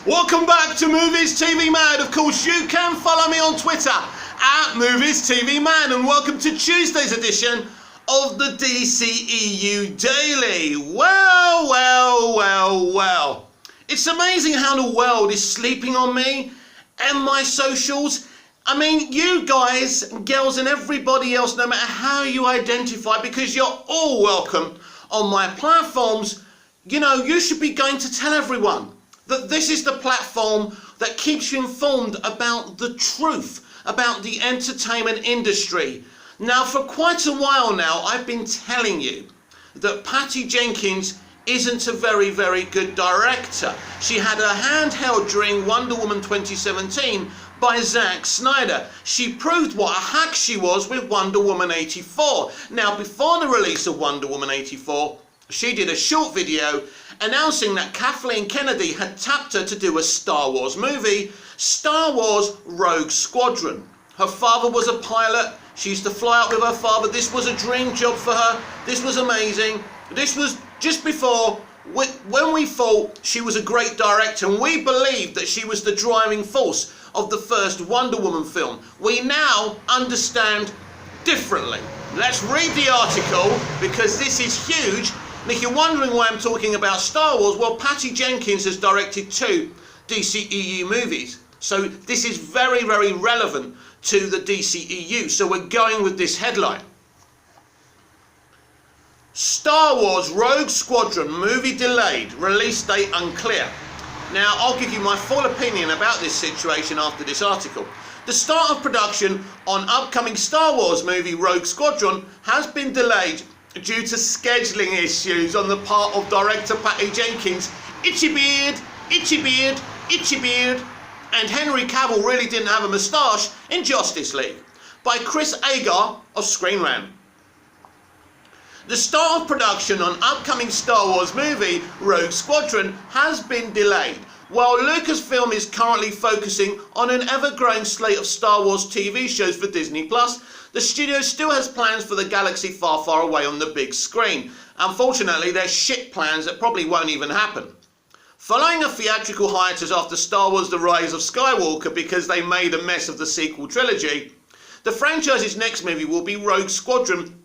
Welcome back to Movies TV Man. Of course, you can follow me on Twitter at Movies TV Man, and welcome to Tuesday's edition of the DCEU Daily. Well. It's amazing how the world is sleeping on me and my socials. I mean, you guys, girls, and everybody else, no matter how you identify, because you're all welcome on my platforms, you know, you should be going to tell everyone that this is the platform that keeps you informed about the truth about the entertainment industry. Now, for quite a while now, I've been telling you that Patty Jenkins isn't a very good director. She had her hand held during Wonder Woman 2017 by Zack Snyder. She proved what a hack she was with Wonder Woman 84. Now, before the release of Wonder Woman 84, she did a short video announcing that Kathleen Kennedy had tapped her to do a Star Wars movie, Star Wars Rogue Squadron. Her father was a pilot. She used to fly out with her father. This was a dream job for her. This was amazing. This was just before when we thought she was a great director, and we believed that she was the driving force of the first Wonder Woman film. We now understand differently. Let's read the article, because this is huge. And if you're wondering why I'm talking about Star Wars, well, Patty Jenkins has directed 2 DCEU movies. So this is very relevant to the DCEU. So we're going with this headline. Star Wars Rogue Squadron movie delayed, release date unclear. Now, I'll give you my full opinion about this situation after this article. The start of production on upcoming Star Wars movie Rogue Squadron has been delayed due to scheduling issues on the part of director Patty Jenkins. Itchy beard, and Henry Cavill really didn't have a moustache in Justice League, by Chris Agar of Screen Rant. The start of production on upcoming Star Wars movie Rogue Squadron has been delayed. While Lucasfilm is currently focusing on an ever-growing slate of Star Wars TV shows for Disney+, the studio still has plans for the galaxy far away on the big screen. Unfortunately, they're shit plans that probably won't even happen. Following a theatrical hiatus after Star Wars The Rise of Skywalker because they made a mess of the sequel trilogy, the franchise's next movie will be Rogue Squadron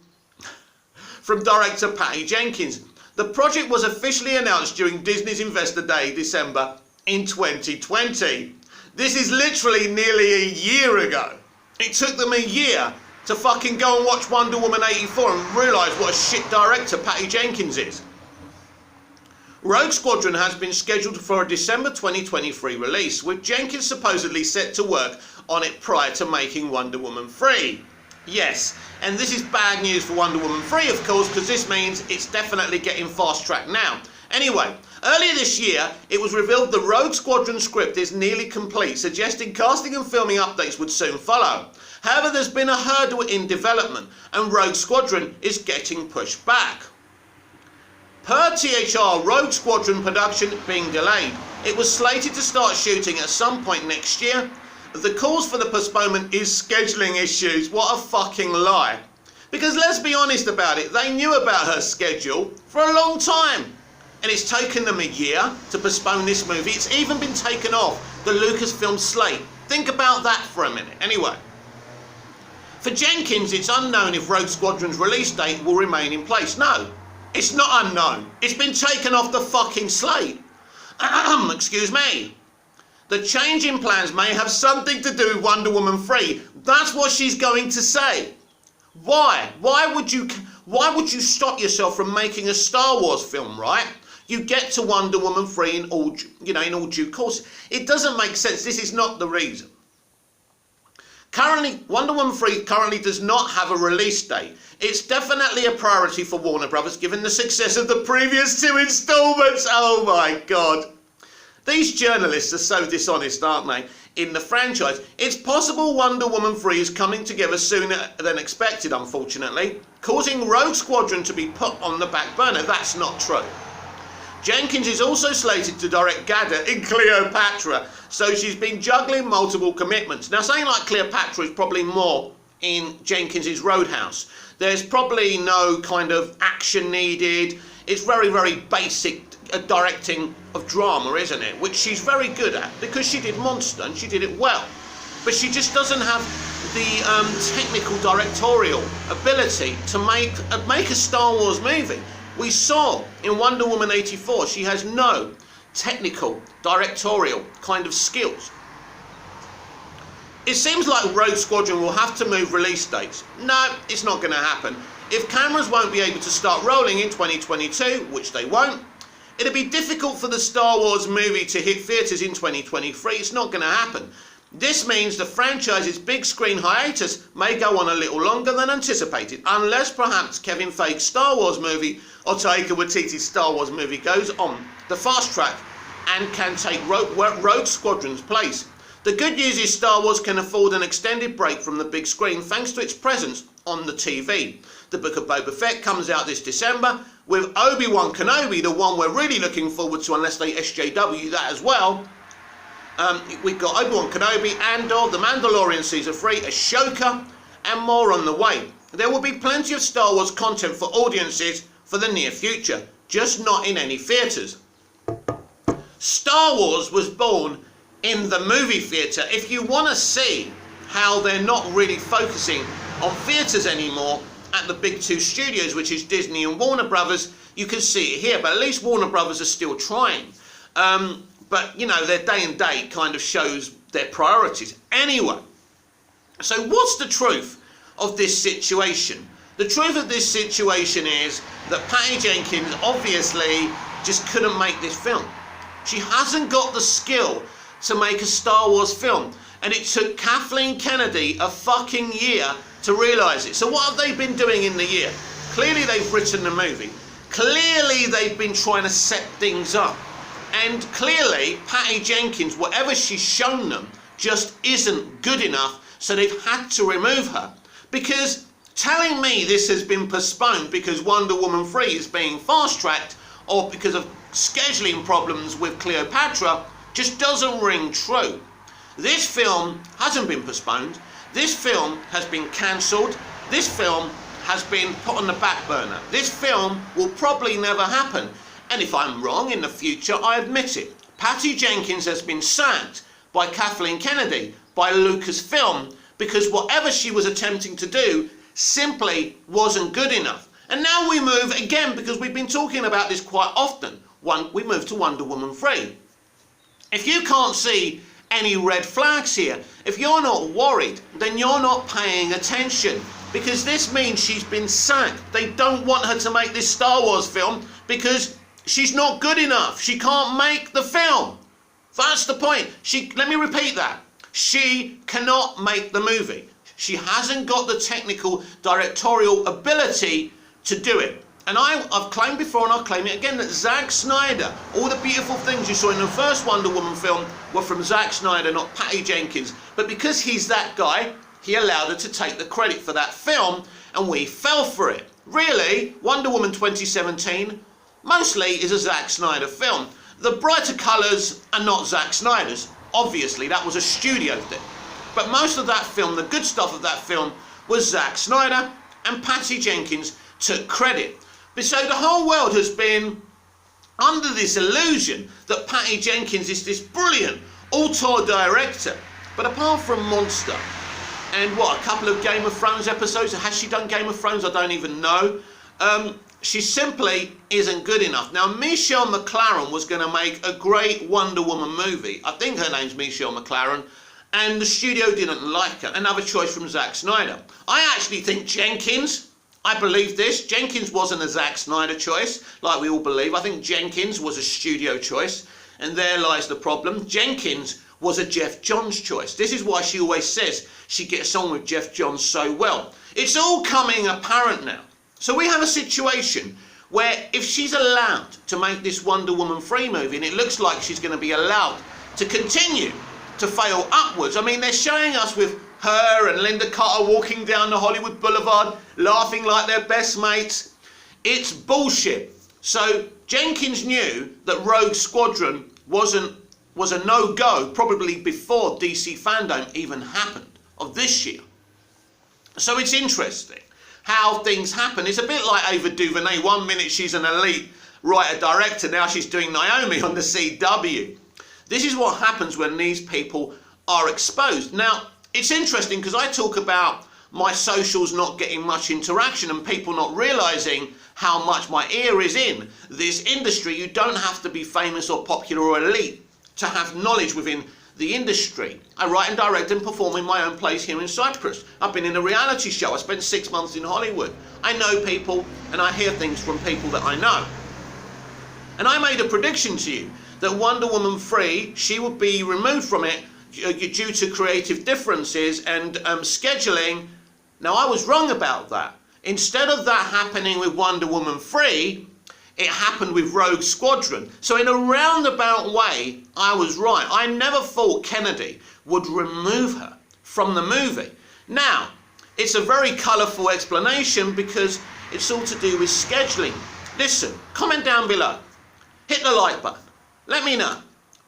from director Patty Jenkins. The project was officially announced during Disney's Investor Day, December in 2020. This is literally nearly a year ago. It took them a year to fucking go and watch Wonder Woman 84 and realise what a shit director Patty Jenkins is. Rogue Squadron has been scheduled for a December 2023 release, with Jenkins supposedly set to work on it prior to making Wonder Woman 3. Yes, and this is bad news for Wonder Woman 3, of course, because this means it's definitely getting fast-tracked now. Anyway, earlier this year, it was revealed the Rogue Squadron script is nearly complete, suggesting casting and filming updates would soon follow. However, there's been a hurdle in development, and Rogue Squadron is getting pushed back. Per THR, Rogue Squadron production being delayed. It was slated to start shooting at some point next year. The cause for the postponement is scheduling issues. What a fucking lie. Because let's be honest about it, they knew about her schedule for a long time. And it's taken them a year to postpone this movie. It's even been taken off the Lucasfilm slate. Think about that for a minute. Anyway, for Jenkins, it's unknown if Rogue Squadron's release date will remain in place. No, it's not unknown. It's been taken off the fucking slate. Excuse me. The change in plans may have something to do with Wonder Woman 3. That's what she's going to say. Why? Why would you stop yourself from making a Star Wars film, right? You get to Wonder Woman 3 in all due course. It doesn't make sense. This is not the reason. Currently, Wonder Woman 3 currently does not have a release date. It's definitely a priority for Warner Brothers, given the success of the previous 2 installments. Oh my God. These journalists are so dishonest, aren't they, in the franchise? It's possible Wonder Woman 3 is coming together sooner than expected, unfortunately, causing Rogue Squadron to be put on the back burner. That's not true. Jenkins is also slated to direct Gadda in Cleopatra, so she's been juggling multiple commitments. Now, something like Cleopatra is probably more in Jenkins' Roadhouse. There's probably no kind of action needed. It's very basic directing of drama, isn't it? Which she's very good at, because she did Monster and she did it well. But she just doesn't have the technical directorial ability to make a Star Wars movie. We saw in Wonder Woman 84 she has no technical directorial kind of skills. It seems like Rogue Squadron will have to move release dates. No, it's not going to happen. If cameras won't be able to start rolling in 2022, which they won't, it'll be difficult for the Star Wars movie to hit theatres in 2023. It's not going to happen. This means the franchise's big screen hiatus may go on a little longer than anticipated, unless perhaps Kevin Feige's Star Wars movie or Taika Waititi's Star Wars movie goes on the fast track and can take Rogue Squadron's place. The good news is Star Wars can afford an extended break from the big screen thanks to its presence on the TV. The Book of Boba Fett comes out this December, with Obi-Wan Kenobi, the one we're really looking forward to unless they SJW that as well. We've got Obi-Wan Kenobi, Andor, The Mandalorian Season 3, Ahsoka, and more on the way. There will be plenty of Star Wars content for audiences for the near future, just not in any theatres. Star Wars was born in the movie theatre. If you want to see how they're not really focusing on theatres anymore at the big two studios, which is Disney and Warner Brothers, you can see it here, but at least Warner Brothers are still trying. But, you know, their day and date kind of shows their priorities. Anyway, so what's the truth of this situation? The truth of this situation is that Patty Jenkins obviously just couldn't make this film. She hasn't got the skill to make a Star Wars film. And it took Kathleen Kennedy a fucking year to realise it. So what have they been doing in the year? Clearly they've written the movie. Clearly they've been trying to set things up. And clearly, Patty Jenkins, whatever she's shown them, just isn't good enough, so they've had to remove her. Because telling me this has been postponed because Wonder Woman 3 is being fast-tracked, or because of scheduling problems with Cleopatra, just doesn't ring true. This film hasn't been postponed. This film has been cancelled. This film has been put on the back burner. This film will probably never happen. And if I'm wrong in the future, I admit it. Patty Jenkins has been sacked by Kathleen Kennedy, by Lucasfilm, because whatever she was attempting to do simply wasn't good enough. And now we move again, because we've been talking about this quite often. We move to Wonder Woman 3. If you can't see any red flags here, if you're not worried, then you're not paying attention. Because this means she's been sacked. They don't want her to make this Star Wars film because she's not good enough. She can't make the film. That's the point. Let me repeat that. She cannot make the movie. She hasn't got the technical directorial ability to do it. And I've claimed before and I'll claim it again that Zack Snyder, all the beautiful things you saw in the first Wonder Woman film were from Zack Snyder, not Patty Jenkins. But because he's that guy, he allowed her to take the credit for that film, and we fell for it. Really, Wonder Woman 2017 mostly is a Zack Snyder film. The brighter colours are not Zack Snyder's. Obviously, that was a studio thing. But most of that film, the good stuff of that film, was Zack Snyder, and Patty Jenkins took credit. So the whole world has been under this illusion that Patty Jenkins is this brilliant auteur director. But apart from Monster, and a couple of Game of Thrones episodes, has she done Game of Thrones? I don't even know. She simply isn't good enough. Now, Michelle McLaren was going to make a great Wonder Woman movie. I think her name's Michelle McLaren. And the studio didn't like her. Another choice from Zack Snyder. I actually think Jenkins, I believe this, Jenkins wasn't a Zack Snyder choice, like we all believe. I think Jenkins was a studio choice. And there lies the problem. Jenkins was a Jeff Johns choice. This is why she always says she gets on with Jeff Johns so well. It's all coming apparent now. So we have a situation where if she's allowed to make this Wonder Woman 3 movie, and it looks like she's going to be allowed to continue to fail upwards. I mean, they're showing us with her and Linda Carter walking down the Hollywood Boulevard, laughing like they're best mates. It's bullshit. So Jenkins knew that Rogue Squadron was a no-go probably before DC Fandom even happened of this year. So it's interesting how things happen. It's a bit like Ava DuVernay. 1 minute she's an elite writer-director. Now she's doing Naomi on the CW. This is what happens when these people are exposed. Now, it's interesting because I talk about my socials not getting much interaction and people not realising how much my ear is in this industry. You don't have to be famous or popular or elite to have knowledge within the industry. I write and direct and perform in my own place here in Cyprus. I've been in a reality show. I spent 6 months in Hollywood. I know people and I hear things from people that I know. And I made a prediction to you that Wonder Woman 3, she would be removed from it due to creative differences and scheduling. Now I was wrong about that. Instead of that happening with Wonder Woman 3, it happened with Rogue Squadron. So in a roundabout way, I was right. I never thought Kennedy would remove her from the movie. Now, it's a very colourful explanation because it's all to do with scheduling. Listen, comment down below. Hit the like button. Let me know.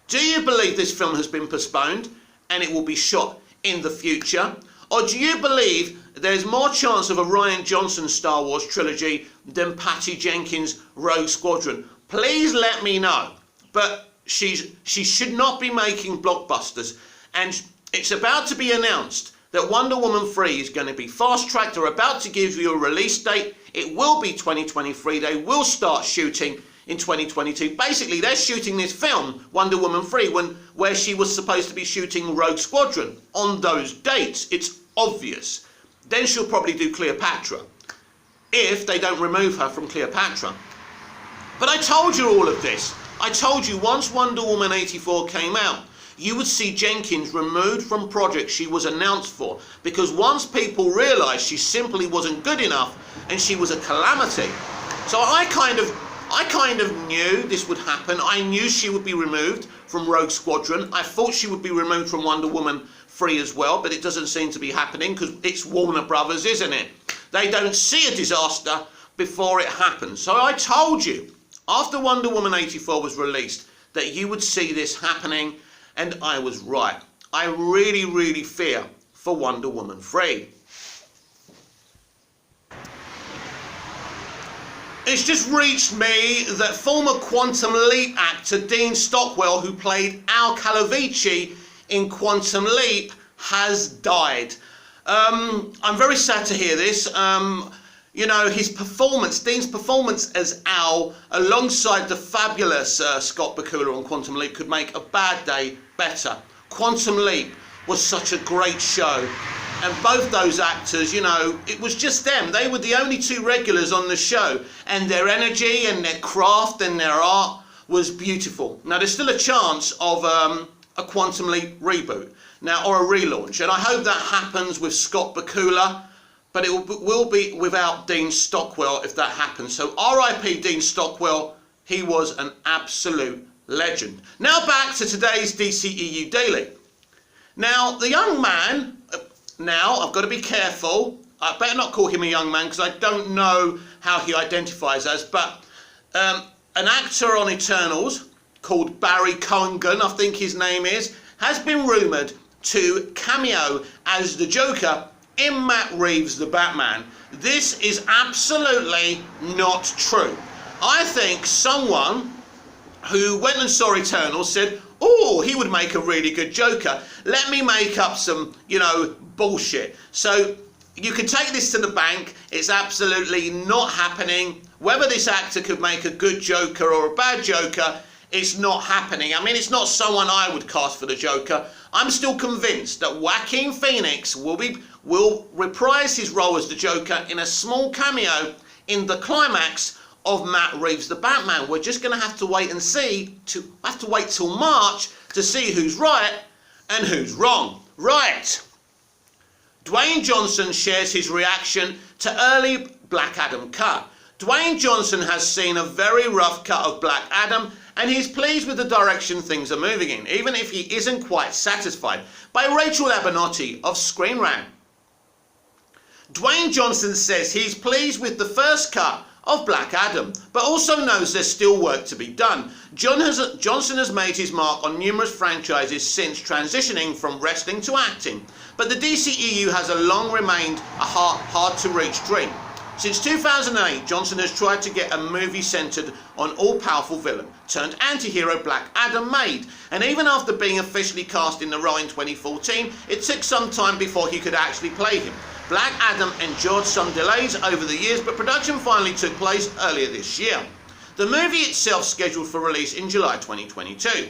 Do you believe this film has been postponed and it will be shot in the future? Or do you believe there's more chance of a Rian Johnson Star Wars trilogy than Patty Jenkins' Rogue Squadron? Please let me know. But she should not be making blockbusters. And it's about to be announced that Wonder Woman 3 is going to be fast-tracked. They're about to give you a release date. It will be 2023. They will start shooting in 2022. Basically, they're shooting this film, Wonder Woman 3, where she was supposed to be shooting Rogue Squadron on those dates. It's obvious. Then she'll probably do Cleopatra, if they don't remove her from Cleopatra. But I told you all of this. I told you once Wonder Woman 84 came out, you would see Jenkins removed from projects she was announced for, because once people realised she simply wasn't good enough and she was a calamity. So I kind of knew this would happen. I knew she would be removed from Rogue Squadron. I thought she would be removed from Wonder Woman 3 as well, but it doesn't seem to be happening because it's Warner Brothers, isn't it? They don't see a disaster before it happens. So I told you, after Wonder Woman 84 was released, that you would see this happening, and I was right. I really, really fear for Wonder Woman 3. It's just reached me that former Quantum Leap actor Dean Stockwell, who played Al Calavici in Quantum Leap, has died. I'm very sad to hear this. You know, his performance, Dean's performance as Al, alongside the fabulous Scott Bakula on Quantum Leap, could make a bad day better. Quantum Leap was such a great show. And both those actors, you know, it was just them. They were the only two regulars on the show. And their energy and their craft and their art was beautiful. Now, there's still a chance of a Quantum Leap reboot now, or a relaunch. And I hope that happens with Scott Bakula. But it will be without Dean Stockwell if that happens. So R.I.P. Dean Stockwell. He was an absolute legend. Now back to today's DCEU Daily. Now, the young man... Now, I've got to be careful. I better not call him a young man because I don't know how he identifies as. But an actor on Eternals called Barry Keoghan, I think his name is, has been rumoured to cameo as the Joker in Matt Reeves' The Batman. This is absolutely not true. I think someone who went and saw Eternals said, oh, he would make a really good Joker. Let me make up some, you know, bullshit. So you can take this to the bank. It's absolutely not happening. Whether this actor could make a good Joker or a bad Joker, it's not happening. I mean, it's not someone I would cast for the Joker. I'm still convinced that Joaquin Phoenix will reprise his role as the Joker in a small cameo in the climax of Matt Reeves' The Batman. We're just going to have to wait and see. Have to wait till March to see who's right and who's wrong. Right. Dwayne Johnson shares his reaction to early Black Adam cut. Dwayne Johnson has seen a very rough cut of Black Adam and he's pleased with the direction things are moving in, even if he isn't quite satisfied. By Rachel Abernathy of Screen Rant. Dwayne Johnson says he's pleased with the first cut of Black Adam, but also knows there's still work to be done. Johnson has made his mark on numerous franchises since transitioning from wrestling to acting, but the DCEU has a long remained a hard to reach dream. Since 2008, Johnson has tried to get a movie centred on all-powerful villain turned anti-hero Black Adam made, and even after being officially cast in the role in 2014, it took some time before he could actually play him. Black Adam endured some delays over the years, but production finally took place earlier this year. The movie itself scheduled for release in July 2022.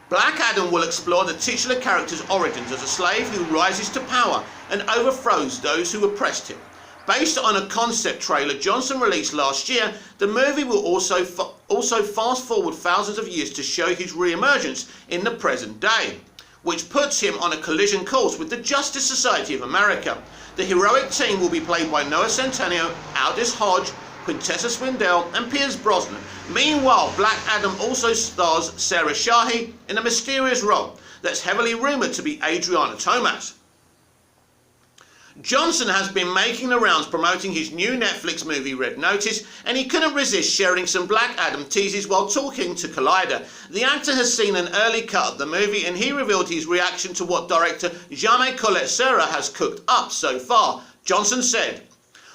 Black Adam will explore the titular character's origins as a slave who rises to power and overthrows those who oppressed him. Based on a concept trailer Johnson released last year, the movie will also fast forward thousands of years to show his re-emergence in the present day, which puts him on a collision course with the Justice Society of America. The heroic team will be played by Noah Centineo, Aldous Hodge, Quintessa Swindell and Pierce Brosnan. Meanwhile, Black Adam also stars Sarah Shahi in a mysterious role that's heavily rumoured to be Adriana Tomas. Johnson has been making the rounds promoting his new Netflix movie Red Notice, and he couldn't resist sharing some Black Adam teases while talking to Collider. The actor has seen an early cut of the movie, and he revealed his reaction to what director Jaime Collet-Serra has cooked up so far. Johnson said,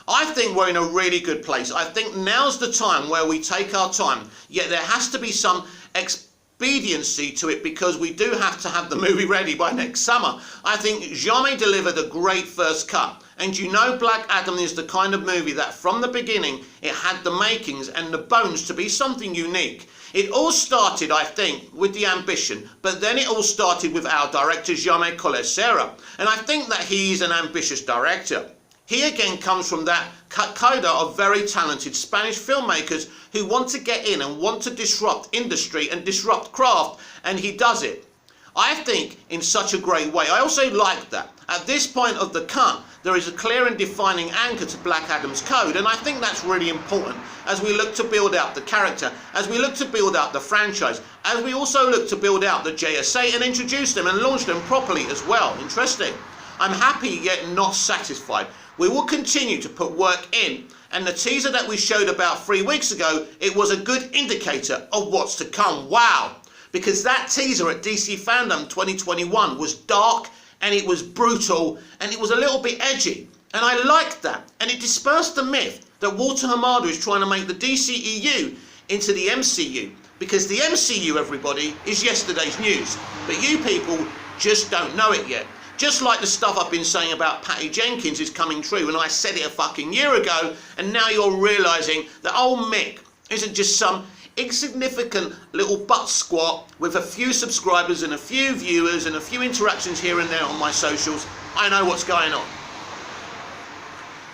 "I think we're in a really good place. I think now's the time where we take our time, yet there has to be some expediency to it because we do have to have the movie ready by next summer. I think Jaime delivered a great first cut, and you know Black Adam is the kind of movie that from the beginning it had the makings and the bones to be something unique. It all started, I think, with the ambition, but then it all started with our director Jaime Collet-Serra, and I think that he's an ambitious director. He again comes from that coda of very talented Spanish filmmakers who want to get in and want to disrupt industry and disrupt craft, and he does it, I think, in such a great way. I also like that at this point of the cut there is a clear and defining anchor to Black Adam's code, and I think that's really important as we look to build out the character, as we look to build out the franchise, as we also look to build out the JSA and introduce them and launch them properly as well." Interesting. I'm happy yet not satisfied. We will continue to put work in, and the teaser that we showed about 3 weeks ago, it was a good indicator of what's to come. Wow, because that teaser at DC Fandom 2021 was dark and it was brutal and it was a little bit edgy, and I liked that, and it dispersed the myth that Walter Hamada is trying to make the DCEU into the MCU, because the MCU, everybody, is yesterday's news, but you people just don't know it yet. Just like the stuff I've been saying about Patty Jenkins is coming true, and I said it a fucking year ago, and now you're realising that old Mick isn't just some insignificant little butt squat with a few subscribers and a few viewers and a few interactions here and there on my socials. I know what's going on.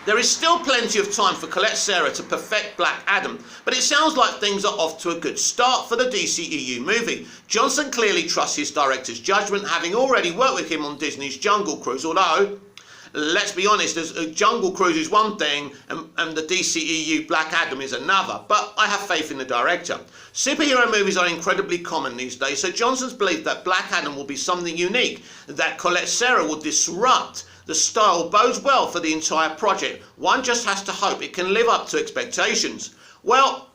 There is still plenty of time for Collet-Serra to perfect Black Adam, but it sounds like things are off to a good start for the DCEU movie. Johnson clearly trusts his director's judgment, having already worked with him on Disney's Jungle Cruise, although, let's be honest, Jungle Cruise is one thing and the DCEU Black Adam is another, but I have faith in the director. Superhero movies are incredibly common these days, so Johnson's belief that Black Adam will be something unique, that Collet-Serra will disrupt the style, bodes well for the entire project. One just has to hope it can live up to expectations. Well,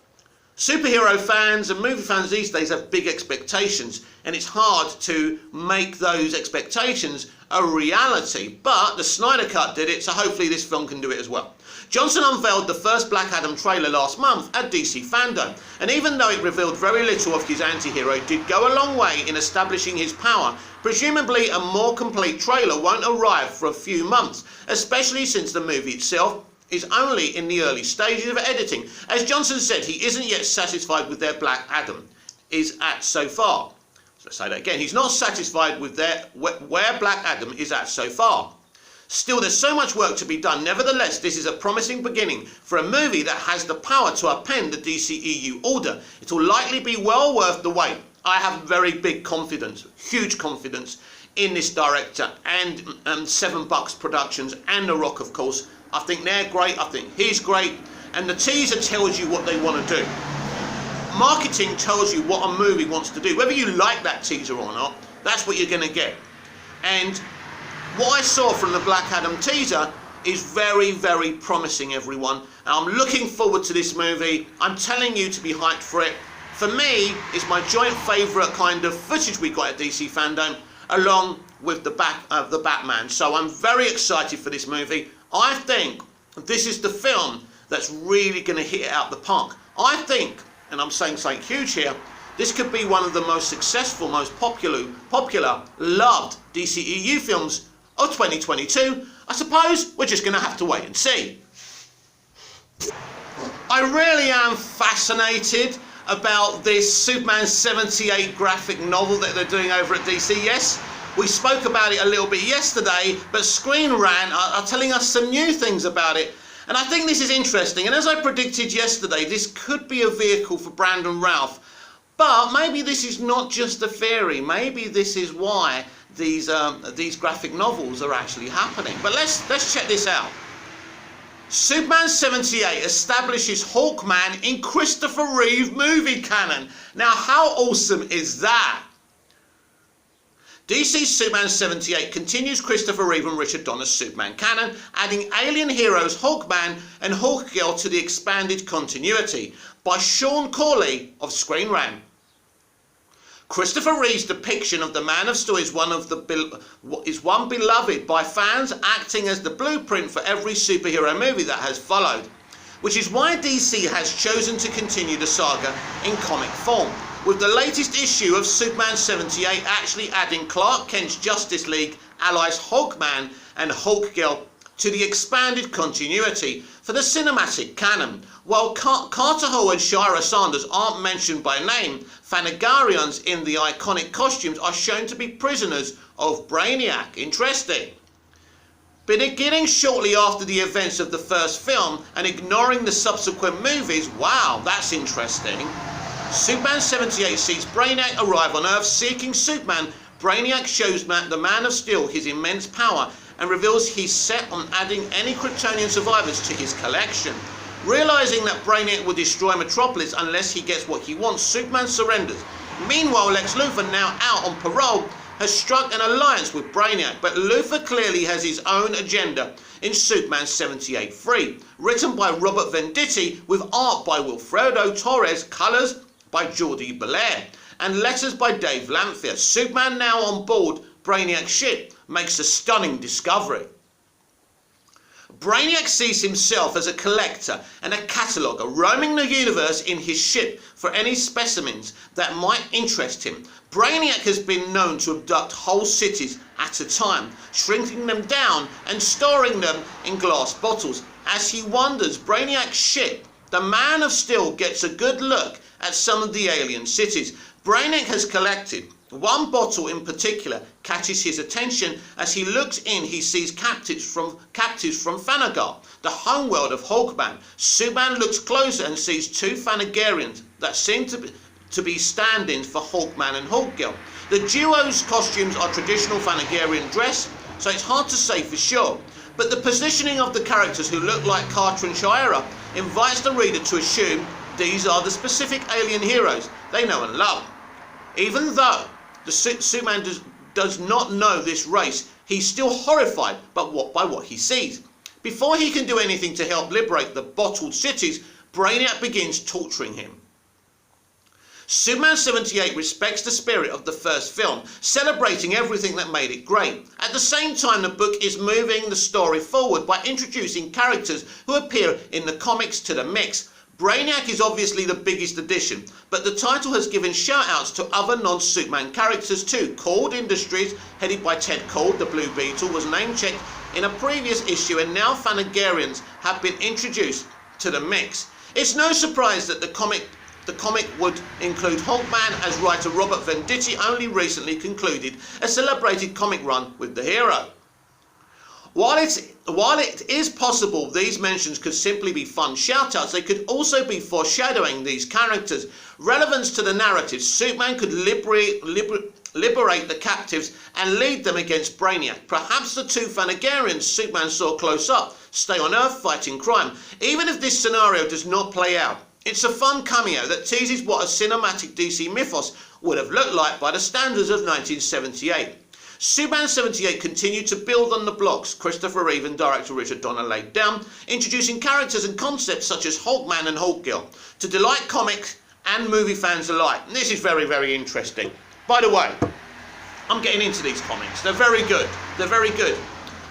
superhero fans and movie fans these days have big expectations, and it's hard to make those expectations a reality, but the Snyder Cut did it, so hopefully this film can do it as well. Johnson unveiled the first Black Adam trailer last month at DC Fandom, and even though it revealed very little of his anti-hero, it did go a long way in establishing his power. Presumably a more complete trailer won't arrive for a few months, especially since the movie itself is only in the early stages of editing. As Johnson said, he isn't yet satisfied with their Black Adam is at so far. So let's say that again, he's not satisfied with where Black Adam is at so far. Still, there's so much work to be done. Nevertheless, this is a promising beginning for a movie that has the power to upend the DCEU order. It will likely be well worth the wait. I have very big confidence, huge confidence in this director and 7 Bucks Productions and The Rock, of course. I think they're great, I think he's great, and the teaser tells you what they want to do. Marketing tells you what a movie wants to do. Whether you like that teaser or not, that's what you're going to get. And what I saw from the Black Adam teaser is very, very promising, everyone. And I'm looking forward to this movie. I'm telling you to be hyped for it. For me, it's my joint favourite kind of footage we got at DC Fandom, along with the Batman. So I'm very excited for this movie. I think this is the film that's really going to hit it out the park. I think, and I'm saying something huge here, this could be one of the most successful, most popular, loved DCEU films of 2022. I suppose we're just going to have to wait and see. I really am fascinated about this Superman 78 graphic novel that they're doing over at DC. Yes, we spoke about it a little bit yesterday, but Screen Rant are telling us some new things about it. And I think this is interesting. And as I predicted yesterday, this could be a vehicle for Brandon Routh. But maybe this is not just a theory. Maybe this is why these graphic novels are actually happening. But let's check this out. Superman 78 establishes Hawkman in Christopher Reeve movie canon. Now, how awesome is that? DC's Superman 78 continues Christopher Reeve and Richard Donner's Superman canon, adding alien heroes Hawkman and Hawkgirl to the expanded continuity by Sean Corley of Screen Rant. Christopher Reeve's depiction of the Man of Steel is one beloved by fans, acting as the blueprint for every superhero movie that has followed, which is why DC has chosen to continue the saga in comic form, with the latest issue of Superman 78 actually adding Clark Kent's Justice League allies Hawkman and Hawkgirl to the expanded continuity for the cinematic canon. While Carter Hall and Shira Sanders aren't mentioned by name, Thanagarians in the iconic costumes are shown to be prisoners of Brainiac. Interesting. Beginning shortly after the events of the first film and ignoring the subsequent movies, wow, that's interesting. Superman 78 sees Brainiac arrive on Earth seeking Superman. Brainiac shows the Man of Steel his immense power and reveals he's set on adding any Kryptonian survivors to his collection. Realizing that Brainiac will destroy Metropolis unless he gets what he wants, Superman surrenders. Meanwhile, Lex Luthor, now out on parole, has struck an alliance with Brainiac, but Luthor clearly has his own agenda in Superman 78-3, written by Robert Venditti with art by Wilfredo Torres, colours by Jordi Belair, and letters by Dave Lamphere. Superman, now on board Brainiac's ship, makes a stunning discovery. Brainiac sees himself as a collector and a cataloguer, roaming the universe in his ship for any specimens that might interest him. Brainiac has been known to abduct whole cities at a time, shrinking them down and storing them in glass bottles. As he wanders Brainiac's ship, the Man of Steel gets a good look at some of the alien cities. Brainiac has collected. One bottle in particular catches his attention. As he looks in, he sees captives from Thanagar, the homeworld of Hawkman. Superman looks closer and sees two Thanagarians that seem to be stand-ins for Hawkman and Hawkgirl. The duo's costumes are traditional Thanagarian dress, so it's hard to say for sure. But the positioning of the characters who look like Carter and Shira invites the reader to assume these are the specific alien heroes they know and love. Even though the Superman does not know this race, he's still horrified by what he sees. Before he can do anything to help liberate the bottled cities, Brainiac begins torturing him. Superman 78 respects the spirit of the first film, celebrating everything that made it great. At the same time, the book is moving the story forward by introducing characters who appear in the comics to the mix. Brainiac is obviously the biggest addition, but the title has given shout-outs to other non-Superman characters too. Cord Industries, headed by Ted Cord, the Blue Beetle, was name-checked in a previous issue, and now Thanagarians have been introduced to the mix. It's no surprise that the comic would include Hawkman, as writer Robert Venditti only recently concluded a celebrated comic run with the hero. While it is possible these mentions could simply be fun shout-outs, they could also be foreshadowing these characters' relevance to the narrative. Superman could liberate the captives and lead them against Brainiac. Perhaps the two Thanagarians Superman saw close up stay on Earth fighting crime. Even if this scenario does not play out, it's a fun cameo that teases what a cinematic DC mythos would have looked like by the standards of 1978. Superman 78 continued to build on the blocks Christopher Reeve and director Richard Donner laid down, introducing characters and concepts such as Hawkman and Hawkgirl to delight comics and movie fans alike. And this is very, very interesting. By the way, I'm getting into these comics. They're very good. They're very good.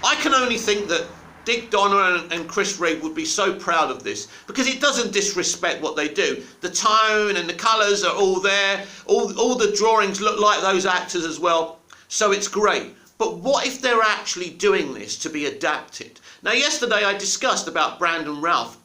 I can only think that Dick Donner and Chris Reeve would be so proud of this, because it doesn't disrespect what they do. The tone and the colours are all there. All the drawings look like those actors as well. So it's great. But what if they're actually doing this to be adapted? Now, yesterday I discussed about Brandon Routh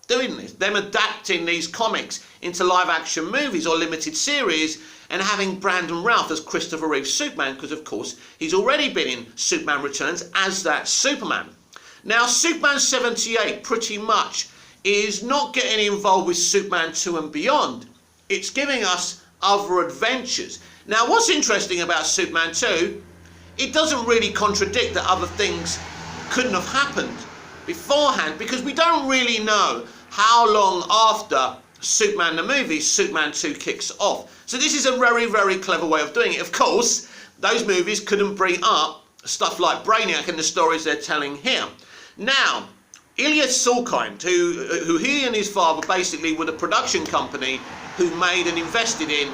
doing this, them adapting these comics into live action movies or limited series, and having Brandon Routh as Christopher Reeve's Superman, because of course he's already been in Superman Returns as that Superman. Now, Superman 78 pretty much is not getting involved with Superman 2 and beyond. It's giving us other adventures. Now, what's interesting about Superman 2, it doesn't really contradict that other things couldn't have happened beforehand, because we don't really know how long after Superman the movie, Superman 2 kicks off. So this is a very, very clever way of doing it. Of course, those movies couldn't bring up stuff like Brainiac and the stories they're telling here. Now, Ilya Salkind, who he and his father basically were the production company who made and invested in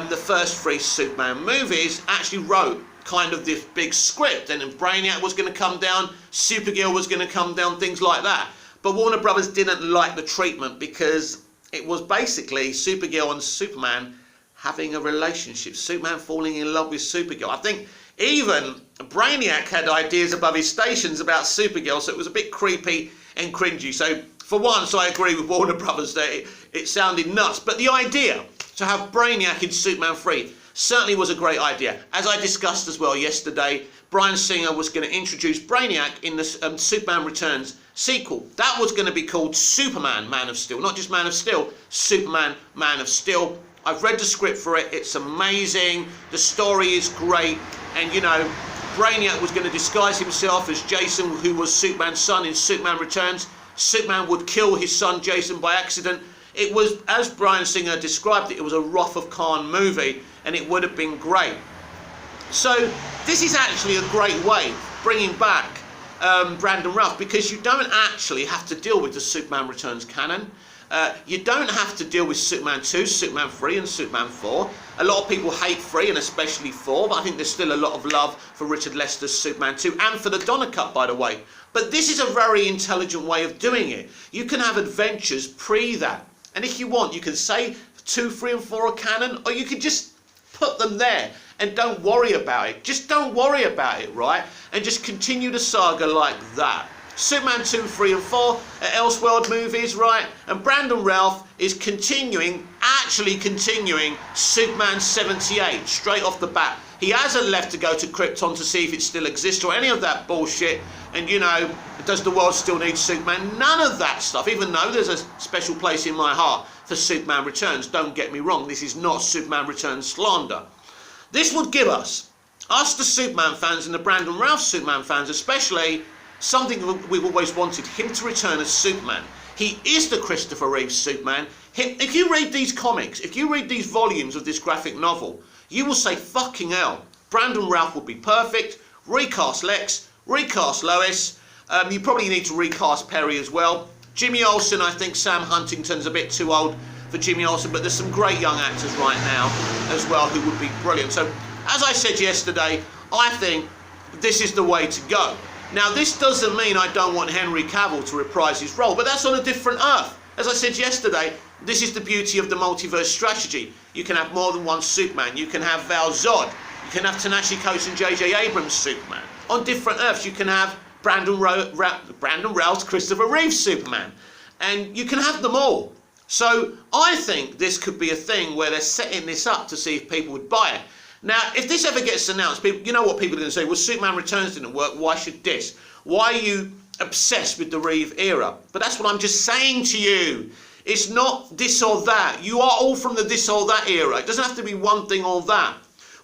the first 3 Superman movies, actually wrote kind of this big script, and then Brainiac was going to come down, Supergirl was going to come down, things like that. But Warner Brothers didn't like the treatment, because it was basically Supergirl and Superman having a relationship, Superman falling in love with Supergirl. I think even Brainiac had ideas above his stations about Supergirl, so it was a bit creepy and cringy. So for once, I agree with Warner Brothers that it sounded nuts. But the idea to have Brainiac in Superman 3 certainly was a great idea. As I discussed as well yesterday, Bryan Singer was going to introduce Brainiac in the Superman Returns sequel. That was going to be called Superman Man of Steel. Not just Man of Steel, Superman Man of Steel. I've read the script for it. It's amazing. The story is great. And, you know, Brainiac was going to disguise himself as Jason, who was Superman's son in Superman Returns. Superman would kill his son Jason by accident. It was, as Bryan Singer described it, it was a Wrath of Khan movie, and it would have been great. So this is actually a great way bringing back Brandon Routh, because you don't actually have to deal with the Superman Returns canon. You don't have to deal with Superman 2, Superman 3 and Superman 4. A lot of people hate 3 and especially 4, but I think there's still a lot of love for Richard Lester's Superman 2 and for the Donner Cut, by the way. But this is a very intelligent way of doing it. You can have adventures pre that. And if you want, you can say 2, 3 and 4 are canon, or you can just put them there and don't worry about it. Just don't worry about it, right? And just continue the saga like that. Superman 2, 3 and 4 are Elseworld movies, right? And Brandon Routh is actually continuing Superman 78 straight off the bat. He hasn't left to go to Krypton to see if it still exists or any of that bullshit. And, you know, does the world still need Superman? None of that stuff, even though there's a special place in my heart for Superman Returns. Don't get me wrong, this is not Superman Returns slander. This would give us the Superman fans and the Brandon Routh Superman fans especially, something we've always wanted, him to return as Superman. He is the Christopher Reeve Superman. If you read these comics, if you read these volumes of this graphic novel, you will say, fucking hell, Brandon Routh would be perfect. Recast Lex, recast Lois. You probably need to recast Perry as well. Jimmy Olsen, I think Sam Huntington's a bit too old for Jimmy Olsen, but there's some great young actors right now as well who would be brilliant. So, as I said yesterday, I think this is the way to go. Now, this doesn't mean I don't want Henry Cavill to reprise his role, but that's on a different Earth. As I said yesterday, this is the beauty of the multiverse strategy. You can have more than one Superman. You can have Val Zod. You can have Ta-Nehisi Coates and J.J. Abrams' Superman. On different Earths, you can have Brandon Routh's Christopher Reeve Superman. And you can have them all. So I think this could be a thing where they're setting this up to see if people would buy it. Now, if this ever gets announced, people, you know what people are going to say? Well, Superman Returns didn't work. Why should this? Why are you obsessed with the Reeve era? But that's what I'm just saying to you. It's not this or that. You are all from the this or that era. It doesn't have to be one thing or that.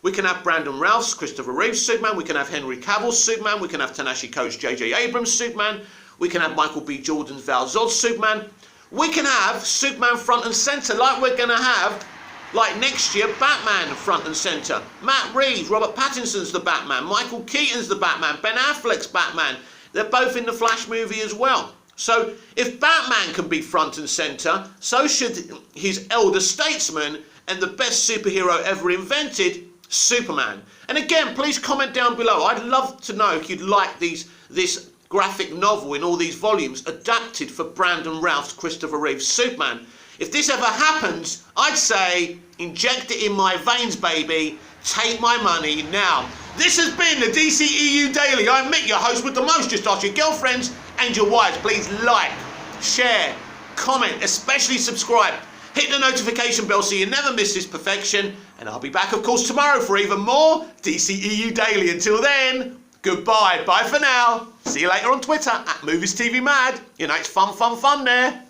We can have Brandon Routh's Christopher Reeve Superman. We can have Henry Cavill's Superman. We can have Ta-Nehisi Coates' J.J. Abrams' Superman. We can have Michael B. Jordan's Val Zod's Superman. We can have Superman front and centre, like we're going to have, like next year, Batman front and centre. Matt Reeves, Robert Pattinson's the Batman. Michael Keaton's the Batman. Ben Affleck's Batman. They're both in the Flash movie as well. So if Batman can be front and centre, so should his elder statesman and the best superhero ever invented, Superman. And again, please comment down below. I'd love to know if you'd like this graphic novel in all these volumes adapted for Brandon Routh's Christopher Reeve's Superman. If this ever happens, I'd say, inject it in my veins, baby. Take my money now. This has been the DCEU Daily. I'm Mick, your host with the most. Just ask your girlfriends and your wives. Please like, share, comment, especially subscribe. Hit the notification bell so you never miss this perfection. And I'll be back, of course, tomorrow for even more DCEU Daily. Until then, goodbye. Bye for now. See you later on Twitter @MoviesTVMad. You know, it's fun there.